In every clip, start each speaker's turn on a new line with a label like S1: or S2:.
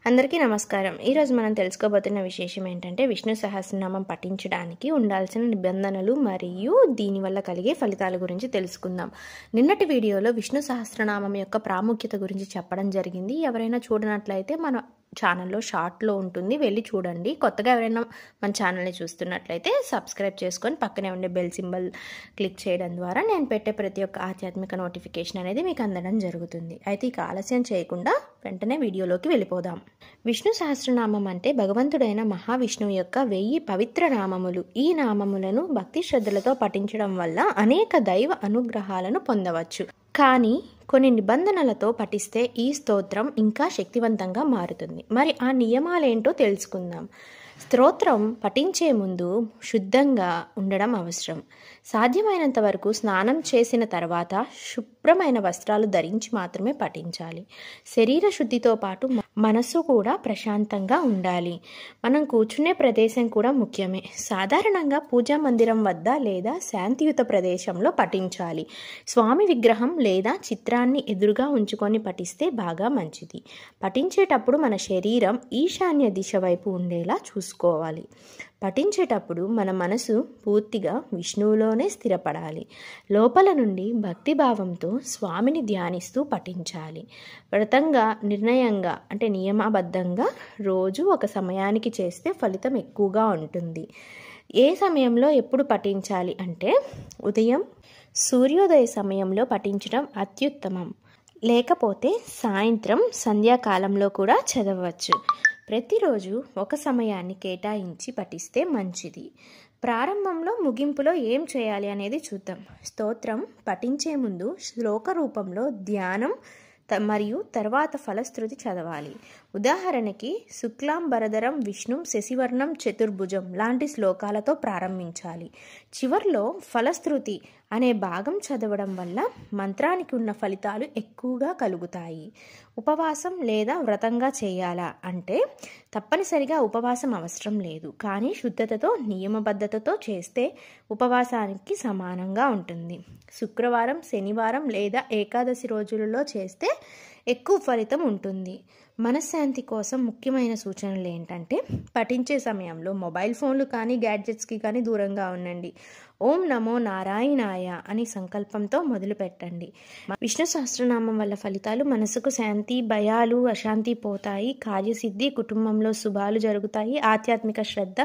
S1: అందరికీ నమస్కారం. ఈరోజు మనం తెలుసుకోబోతున్న విశేషం ఏంటంటే విష్ణు సహస్రనామం పఠించడానికి ఉండాల్సిన నిబంధనలు మరియు దీనివల్ల కలిగే ఫలితాల గురించి తెలుసుకుందాం. నిన్నటి వీడియోలో విష్ణు సహస్రనామం యొక్క ప్రాముఖ్యత గురించి చెప్పడం జరిగింది. ఎవరైనా చూడనట్లయితే మన ఛానల్లో షార్ట్లో ఉంటుంది, వెళ్ళి చూడండి. కొత్తగా ఎవరైనా మన ఛానల్ని చూస్తున్నట్లయితే సబ్స్క్రైబ్ చేసుకొని పక్కనే ఉండే బెల్ సింబల్ క్లిక్ చేయడం ద్వారా నేను పెట్టే ప్రతి ఒక్క ఆధ్యాత్మిక నోటిఫికేషన్ అనేది మీకు అందడం జరుగుతుంది. అయితే ఇక ఆలస్యం చేయకుండా వెంటనే వీడియోలోకి వెళ్ళిపోదాం. విష్ణు సహస్రనామం అంటే భగవంతుడైన మహావిష్ణువు యొక్క 1000 పవిత్ర నామములు. ఈ నామములను భక్తి శ్రద్ధలతో పఠించడం వల్ల అనేక దైవ అనుగ్రహాలను పొందవచ్చు. కానీ కొన్ని నిబంధనలతో పఠిస్తే ఈ స్తోత్రం ఇంకా శక్తివంతంగా మారుతుంది. మరి ఆ నియమాలేంటో తెలుసుకుందాం. స్తోత్రం పఠించే ముందు శుద్ధంగా ఉండడం అవసరం. సాధ్యమైనంత వరకు స్నానం చేసిన తర్వాత శుభ్రమైన వస్త్రాలు ధరించి మాత్రమే పఠించాలి. శరీర శుద్ధితో పాటు మనసు కూడా ప్రశాంతంగా ఉండాలి. మనం కూర్చునే ప్రదేశం కూడా ముఖ్యమే. సాధారణంగా పూజా మందిరం వద్ద లేదా శాంతియుత ప్రదేశంలో పఠించాలి. స్వామి విగ్రహం లేదా చిత్రాన్ని ఎదురుగా ఉంచుకొని పఠిస్తే బాగా మంచిది. పఠించేటప్పుడు మన శరీరం ఈశాన్య దిశ వైపు ఉండేలా చూసుకోవాలి. పఠించేటప్పుడు మన మనసు పూర్తిగా విష్ణువులోనే స్థిరపడాలి. లోపల నుండి భక్తిభావంతో స్వామిని ధ్యానిస్తూ పఠించాలి. వ్రతంగా, నిర్ణయంగా అంటే నియమబద్ధంగా రోజు ఒక సమయానికి చేస్తే ఫలితం ఎక్కువగా ఉంటుంది. ఏ సమయంలో ఎప్పుడు పఠించాలి అంటే ఉదయం సూర్యోదయ సమయంలో పఠించడం అత్యుత్తమం. లేకపోతే సాయంత్రం సంధ్యాకాలంలో కూడా చదవచ్చు. ప్రతిరోజు ఒక సమయాన్ని కేటాయించి పఠిస్తే మంచిది. ప్రారంభంలో ముగింపులో ఏం చేయాలి అనేది చూద్దాం. స్తోత్రం పఠించే ముందు శ్లోక రూపంలో ధ్యానం మరియు తర్వాత ఫలశ్రుతి చదవాలి. ఉదాహరణకి శుక్లాంబరధరం విష్ణుం శశివర్ణం చతుర్భుజం లాంటి శ్లోకాలతో ప్రారంభించాలి. చివర్లో ఫలశ్రుతి అనే భాగం చదవడం వల్ల మంత్రానికి ఉన్న ఫలితాలు ఎక్కువగా కలుగుతాయి. ఉపవాసం లేదా వ్రతంగా చేయాలా అంటే తప్పనిసరిగా ఉపవాసం అవసరం లేదు. కానీ శుద్ధతతో నియమబద్ధతతో చేస్తే ఉపవాసానికి సమానంగా ఉంటుంది. శుక్రవారం, శనివారం లేదా ఏకాదశి రోజులలో చేస్తే ఎక్కువ ఫలితం ఉంటుంది. మనశ్శాంతి కోసం ముఖ్యమైన సూచనలు ఏంటంటే పఠించే సమయంలో మొబైల్ ఫోన్లు కానీ గ్యాడ్జెట్స్కి కానీ దూరంగా ఉండండి. ఓం నమో నారాయణాయ అని సంకల్పంతో మొదలు పెట్టండి. విష్ణు సహస్రనామం వల్ల ఫలితాలు: మనసుకు శాంతి, భయాలు, అశాంతి పోతాయి, కార్యసిద్ధి, కుటుంబంలో శుభాలు జరుగుతాయి, ఆధ్యాత్మిక శ్రద్ధ,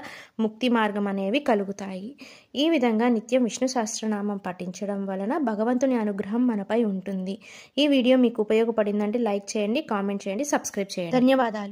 S1: ముక్తి మార్గం అనేవి కలుగుతాయి. ఈ విధంగా నిత్యం విష్ణు సహస్రనామం పఠించడం వలన భగవంతుని అనుగ్రహం మనపై ఉంటుంది. ఈ వీడియో మీకు ఉపయోగపడిందంటే లైక్ చేయండి, కామెంట్ చేయండి, సబ్స్క్రైబ్ చేయండి. ధన్యవాదాలు.